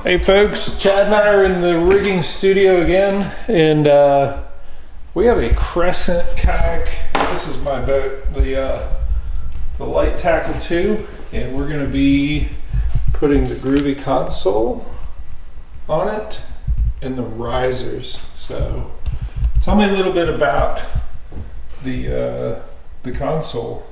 Hey folks, Chad and I are in the rigging studio again, and we have a Crescent kayak. This is my boat, the Light Tackle 2, and we're going to be putting the Groovy Console on it and the risers. So tell me a little bit about the console.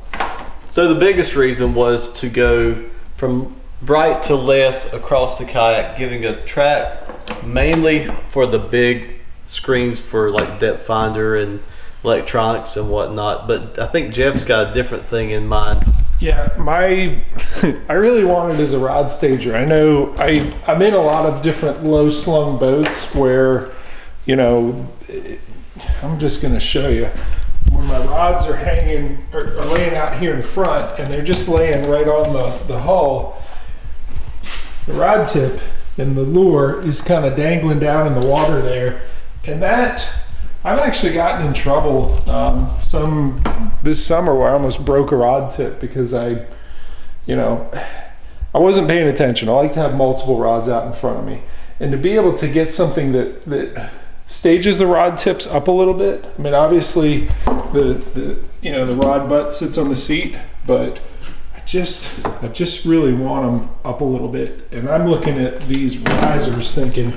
So the biggest reason was to go from right to left across the kayak, giving a track mainly for the big screens for like depthfinder and electronics and whatnot. But I think Jeff's got a different thing in mind. Yeah, I really want it as a rod stager. I know I'm in a lot of different low slung boats where, you know, I'm just going to show you. When my rods are hanging or laying out here in front and they're just laying right on the hull, the rod tip and the lure is kind of dangling down in the water there. And that, I've actually gotten in trouble this summer where I almost broke a rod tip because I wasn't paying attention. I like to have multiple rods out in front of me. And to be able to get something that stages the rod tips up a little bit. I mean, obviously the rod butt sits on the seat, but I just really want them up a little bit. And I'm looking at these risers thinking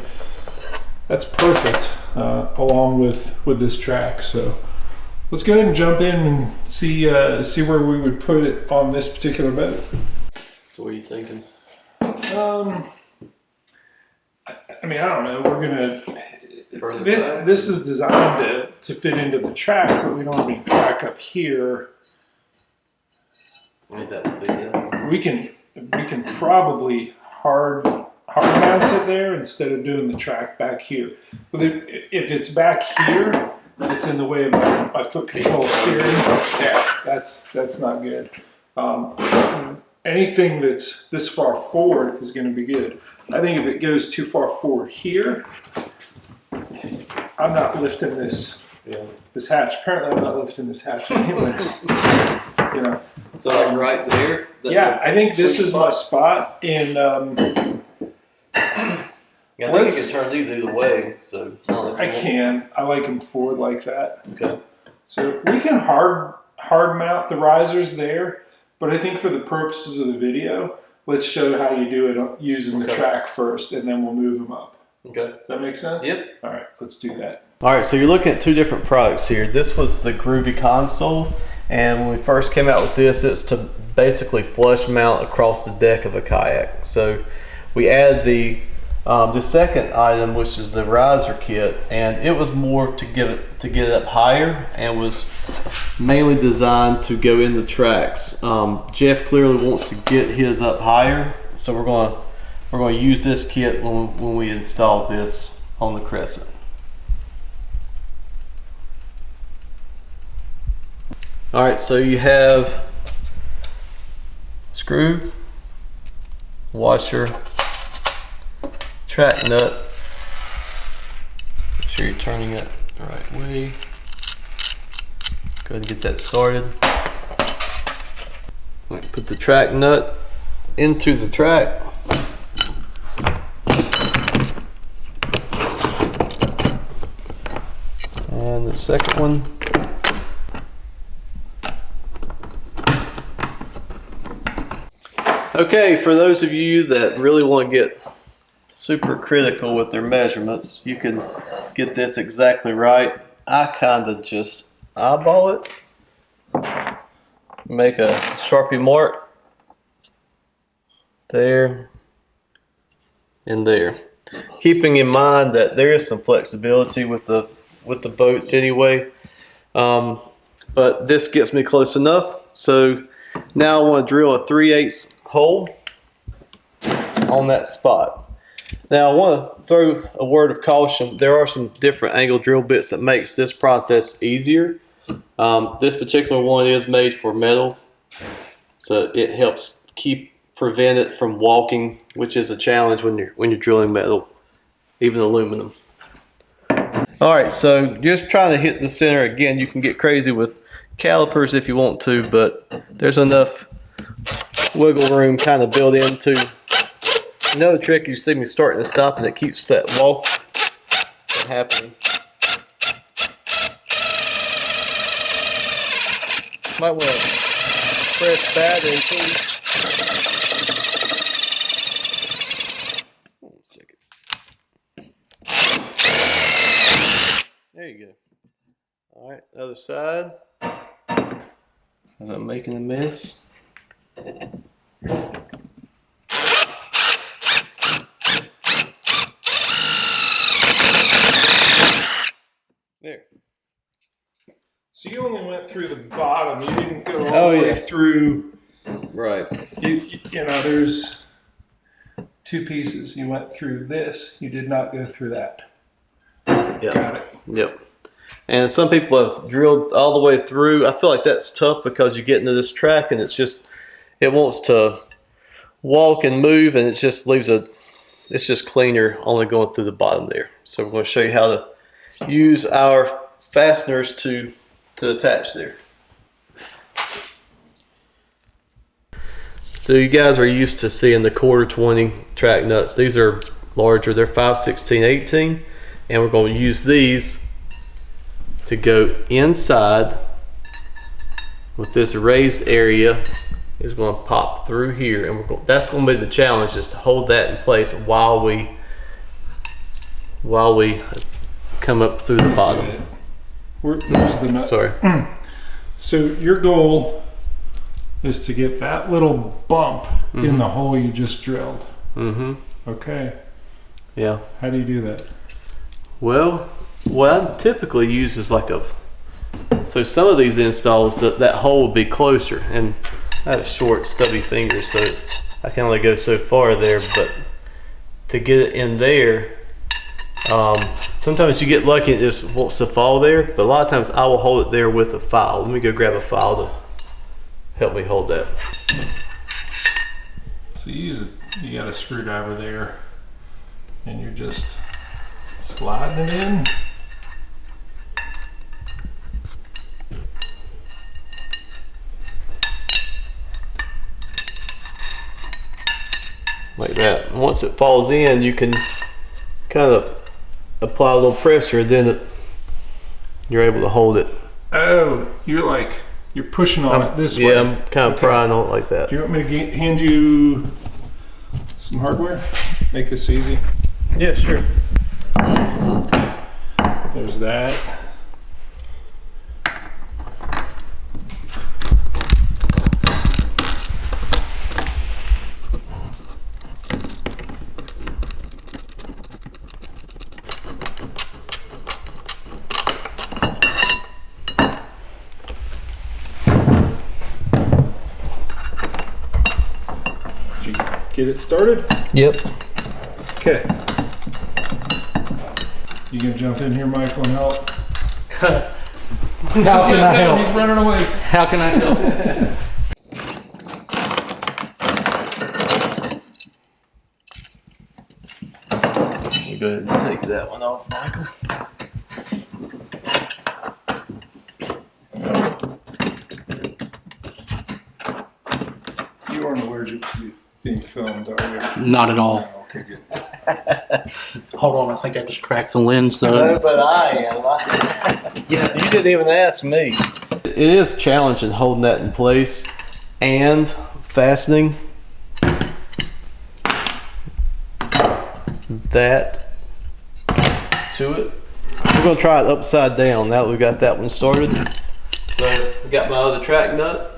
that's perfect along with this track. So let's go ahead and jump in and see where we would put it on this particular boat. So what are you thinking? I mean, I don't know. We're gonna. This is designed to fit into the track, but we don't have any track up here. Ain't that big deal? We can probably hard mount it there instead of doing the track back here. But if it's back here, it's in the way of my foot control steering. Yeah, that's not good. Anything that's this far forward is going to be good. I think if it goes too far forward here, I'm not lifting this hatch. Apparently, I'm not lifting this hatch anyways. You know. So like right there. Yeah, I think this is my spot. And I think you can turn these either way. So I can. I like them forward like that. Okay. So we can hard mount the risers there, but I think for the purposes of the video, let's show how you do it using the track first, and then we'll move them up. Okay. Does that make sense? Yep. All right, let's do that. All right, so you're looking at two different products here. This was the Groovy Console, and when we first came out with this, it's to basically flush mount across the deck of a kayak. So we added the second item, which is the riser kit, and it was more to get it up higher, and was mainly designed to go in the tracks. Jeff clearly wants to get his up higher, so we're going to use this kit when we install this on the Crescent. All right, so you have screw, washer, track nut. Make sure you're turning it the right way. Go ahead and get that started. Put the track nut into the track. And the second one. Okay, for those of you that really want to get super critical with their measurements, you can get this exactly right. I kind of just eyeball it, make a Sharpie mark there and there, keeping in mind that there is some flexibility with the boats anyway, but this gets me close enough. So now I want to drill a 3/8 hole on that spot. Now I want to throw a word of caution. There are some different angle drill bits that makes this process easier. This particular one is made for metal, so it helps prevent it from walking, which is a challenge when you're drilling metal, even aluminum. All right, so just trying to hit the center. Again, you can get crazy with calipers if you want to, but there's enough wiggle room kind of built into Another trick, you see me starting to stop and it keeps that walk from happening. Might want to press battery too. Hold on a second. There you go. Alright, other side. As I'm making a mess. There. So you only went through the bottom. You didn't go all the way through. Right. You know, there's two pieces. You went through this. You did not go through that. Yep. Got it. Yep. And some people have drilled all the way through. I feel like that's tough because you get into this track and it's just, it wants to walk and move and it just leaves it's just cleaner only going through the bottom there. So we're going to show you how to use our fasteners to attach there. So you guys are used to seeing the 1/4 20 track nuts. These are larger. They're 5/16 18, and we're going to use these to go inside with this raised area. Is going to pop through here, and that's going to be the challenge, is to hold that in place while we come up through the bottom. Where's the nut? Sorry. So your goal is to get that little bump in the hole you just drilled. Okay. Yeah. How do you do that? Well, what I typically use is like so some of these installs, that hole will be closer, and I have short stubby fingers, so I can only go so far there, but to get it in there, sometimes you get lucky and it just wants to fall there, but a lot of times I will hold it there with a file. Let me go grab a file to help me hold that. So you got a screwdriver there and you're just sliding it in. Like that. And once it falls in, you can kind of apply a little pressure, then you're able to hold it. Oh, you're pushing on it this way. Yeah, I'm kind of prying on it like that. Do you want me to hand you some hardware? Make this easy. Yeah, sure. There's that. Get it started? Yep. Okay. You gonna jump in here, Michael, and help? How can I help? He's running away. How can I help? You go ahead and take that one off, Michael. You aren't allergic to being filmed, are you? Not at all. Oh, okay, good. Hold on, I think I just cracked the lens No, though. but I am. You didn't even ask me. It is challenging holding that in place and fastening that to it. We're going to try it upside down now that we got that one started. So we got my other track nut.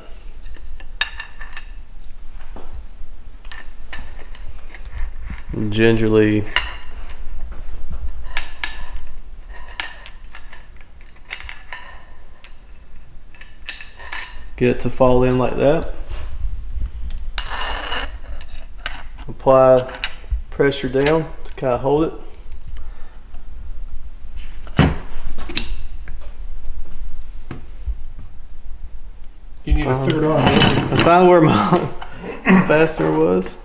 And gingerly get it to fall in like that. Apply pressure down to kind of hold it. You need a third arm. I found where my fastener was.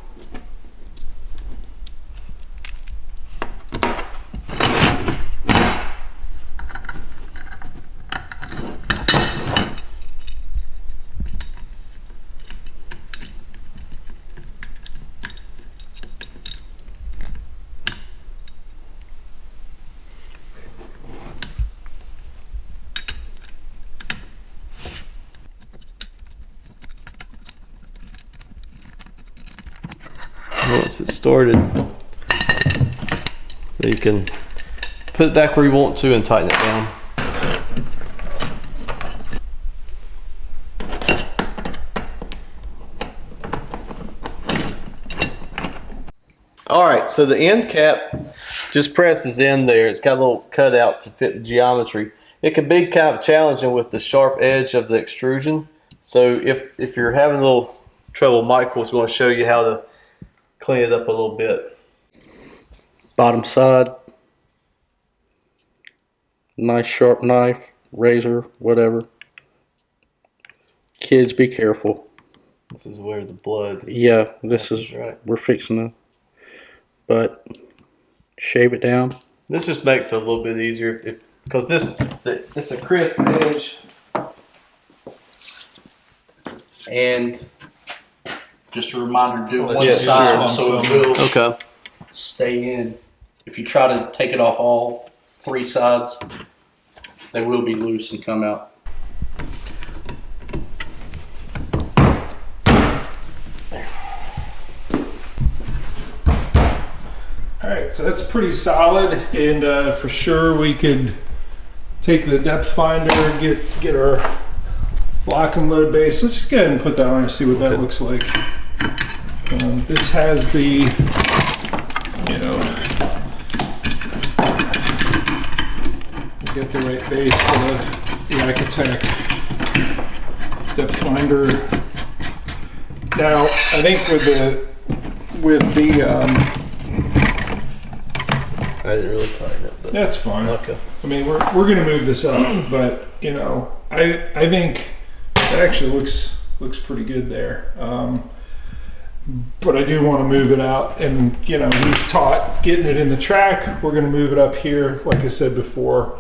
once it's started, you can put it back where you want to and tighten it down. All right, so the end cap just presses in there. It's got a little cutout to fit the geometry. It can be kind of challenging with the sharp edge of the extrusion. So if you're having a little trouble, Michael's going to show you how to clean it up a little bit. Bottom side. Nice sharp knife, razor, whatever. Kids, be careful. This is where the blood. Yeah, this is right. We're fixing to, but shave it down. This just makes it a little bit easier because it's a crisp edge. And just a reminder, do one Yeah, side sure. so it will Okay. stay in. If you try to take it off all 3 sides, they will be loose and come out. All right, so that's pretty solid, and for sure we could take the depth finder, get our lock and load base. Let's just go ahead and put that on and see what that looks like. This has the, you know, get the right base for the Attack depth finder. Now, I think with the I didn't really tighten it, but that's fine. okay. I mean, we're gonna move this up, but you know, I think it actually looks pretty good there. But I do want to move it out, and you know, we've taught getting it in the track. We're gonna move it up here, like I said before.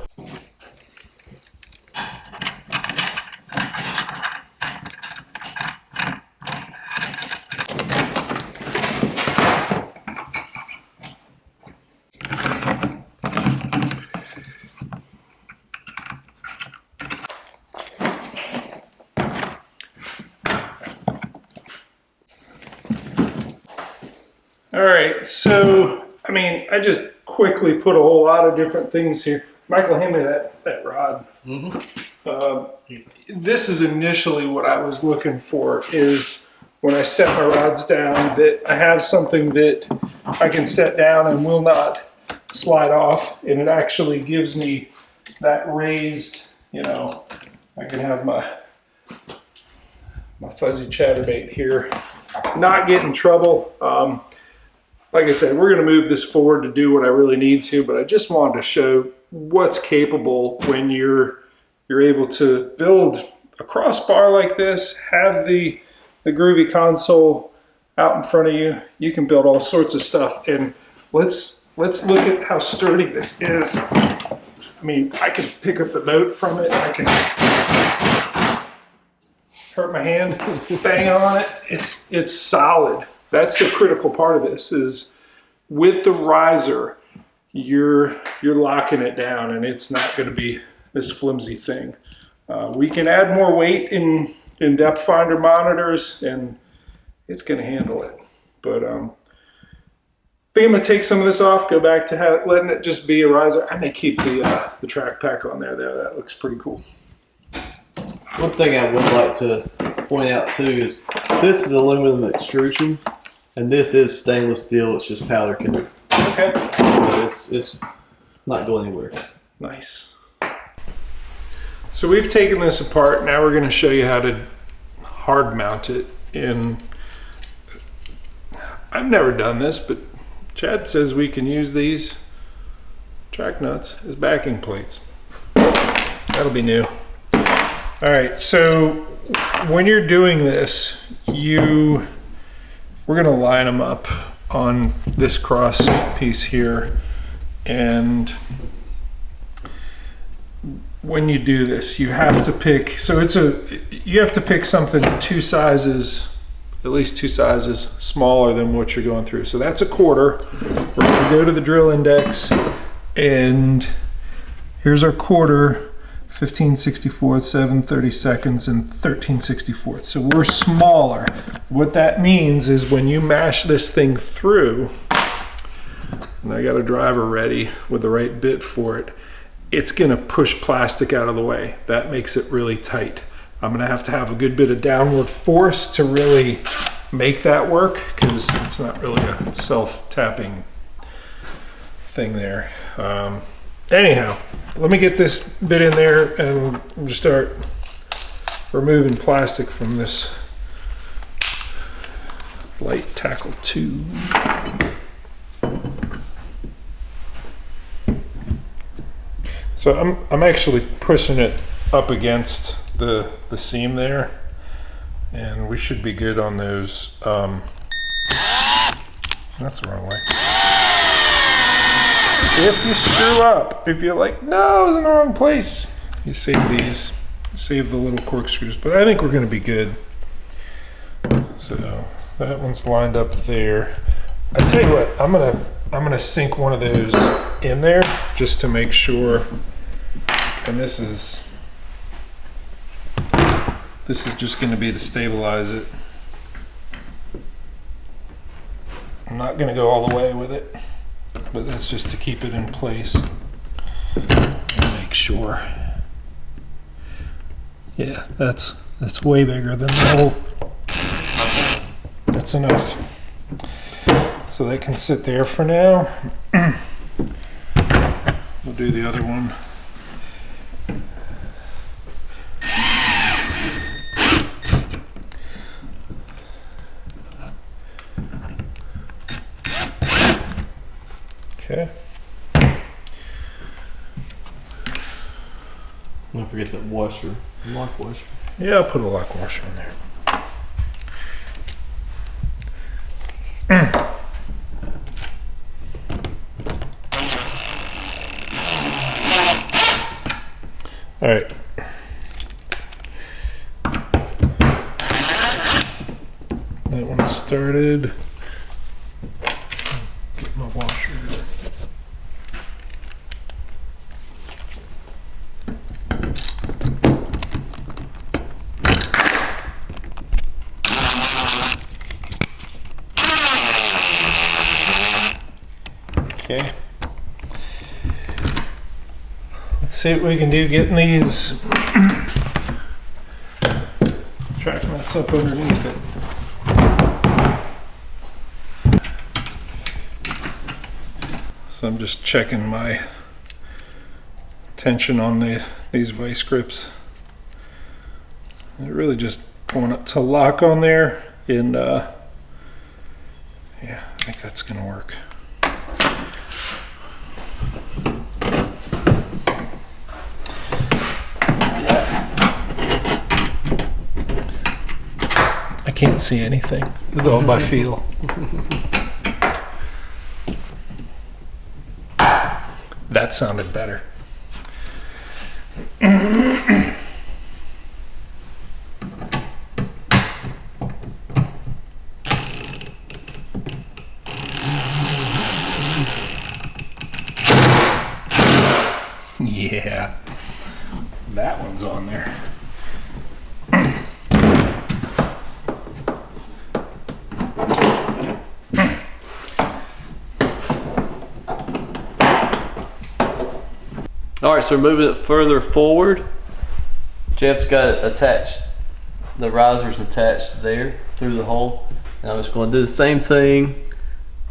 All right, so, I mean, I just quickly put a whole lot of different things here. Michael, hand me that rod. This is initially what I was looking for, is when I set my rods down, that I have something that I can set down and will not slide off, and it actually gives me that raised, you know, I can have my fuzzy chatterbait here, not get in trouble. Like I said, we're going to move this forward to do what I really need to, but I just wanted to show what's capable when you're able to build a crossbar like this, have the Groovy Console out in front of you. You can build all sorts of stuff, and let's look at how sturdy this is. I mean, I can pick up the boat from it. I can hurt my hand banging on it. It's solid. That's the critical part of this, is with the riser, you're locking it down, and it's not going to be this flimsy thing. We can add more weight in depth finder monitors, and it's going to handle it. But I think I'm going to take some of this off, go back to letting it just be a riser. I may keep the TracPak on there. That looks pretty cool. One thing I would like to point out too is this is aluminum extrusion, and this is stainless steel. It's just powder coated. Okay. So it's not going anywhere. Nice. So we've taken this apart. Now we're going to show you how to hard mount it. And I've never done this, but Chad says we can use these track nuts as backing plates. That'll be new. All right, so when you're doing this, we're going to line them up on this cross piece here, and when you do this, you have to pick. So you have to pick something at least two sizes smaller than what you're going through. So that's a quarter. We're going to go to the drill index, and here's our quarter. 15/64, 7/32, and 13/64. So we're smaller. What that means is when you mash this thing through, and I got a driver ready with the right bit for it, it's gonna push plastic out of the way. That makes it really tight. I'm gonna have to have a good bit of downward force to really make that work, because it's not really a self-tapping thing there. Anyhow, let me get this bit in there and just start removing plastic from this light tackle tube. So I'm actually pushing it up against the seam there, and we should be good on those. That's the wrong way. If you screw up, if you're like, no, it's in the wrong place, you save these, save the little corkscrews, but I think we're gonna be good. So that one's lined up there. I tell you what, I'm gonna sink one of those in there just to make sure. And this is just gonna be to stabilize it. I'm not gonna go all the way with it, but that's just to keep it in place and make sure. Yeah, that's way bigger than the hole. That's enough. So that can sit there for now. We'll do the other one. Okay. Don't forget that washer, lock washer. Yeah, I'll put a lock washer in there. All right. That one started. Get my washer. Okay. Let's see what we can do getting these track nuts up underneath it. So I'm just checking my tension on these vice grips. They're really just going up to lock on there, and yeah, I think that's gonna work. I can't see anything. It's all by feel. That sounded better. Yeah, that one's on there. All right, so we're moving it further forward. Jeff's got it attached, the riser's attached there through the hole. Now I'm just going to do the same thing.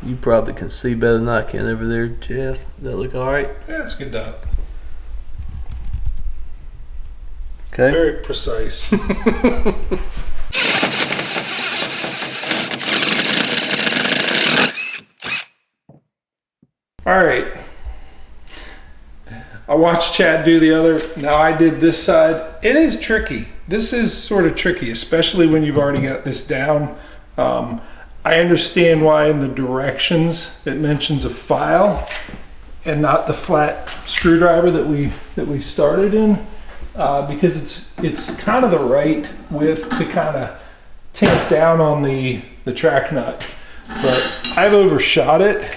You probably can see better than I can over there, Jeff. Does that look all right? That's good, Doc. Okay. Very precise. All right. I watched Chad do the other. Now I did this side. It is tricky. This is sort of tricky, especially when you've already got this down. I understand why in the directions it mentions a file and not the flat screwdriver that we started in, because it's kind of the right width to kind of tamp down on the track nut. But I've overshot it.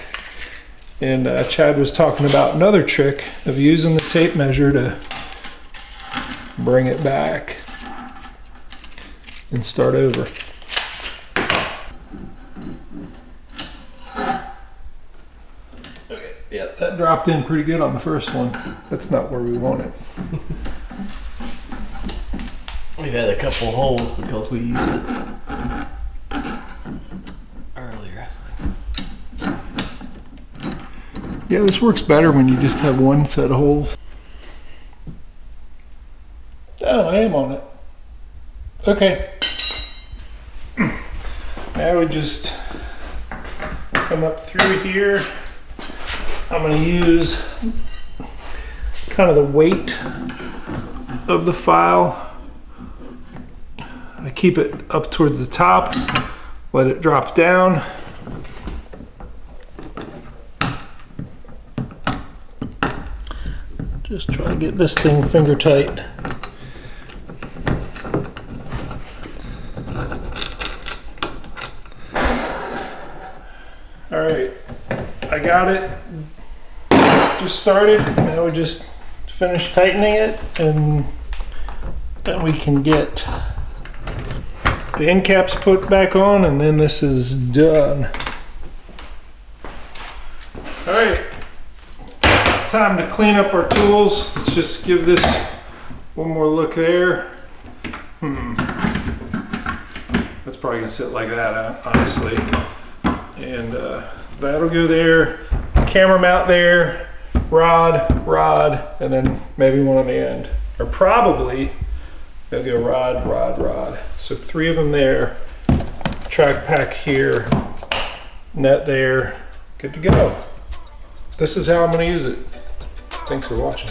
And Chad was talking about another trick of using the tape measure to bring it back, and start over. Okay, yeah, that dropped in pretty good on the first one. That's not where we want it. We've had a couple holes because we used it earlier. Yeah, this works better when you just have one set of holes. Oh, I am on it. Okay. Now we just come up through here. I'm going to use kind of the weight of the file. I keep it up towards the top, let it drop down. Just try to get this thing finger tight. All right, I got it. Just started. Now we just finish tightening it, and then we can get the end caps put back on, and then this is done. All right, time to clean up our tools. Let's just give this one more look there. That's probably gonna sit like that, honestly. And that'll go there. Camera mount there, rod, and then maybe one on the end. Or probably they'll go rod, rod, rod. So 3 of them there, TracPak here, net there, good to go. This is how I'm gonna use it. Thanks for watching.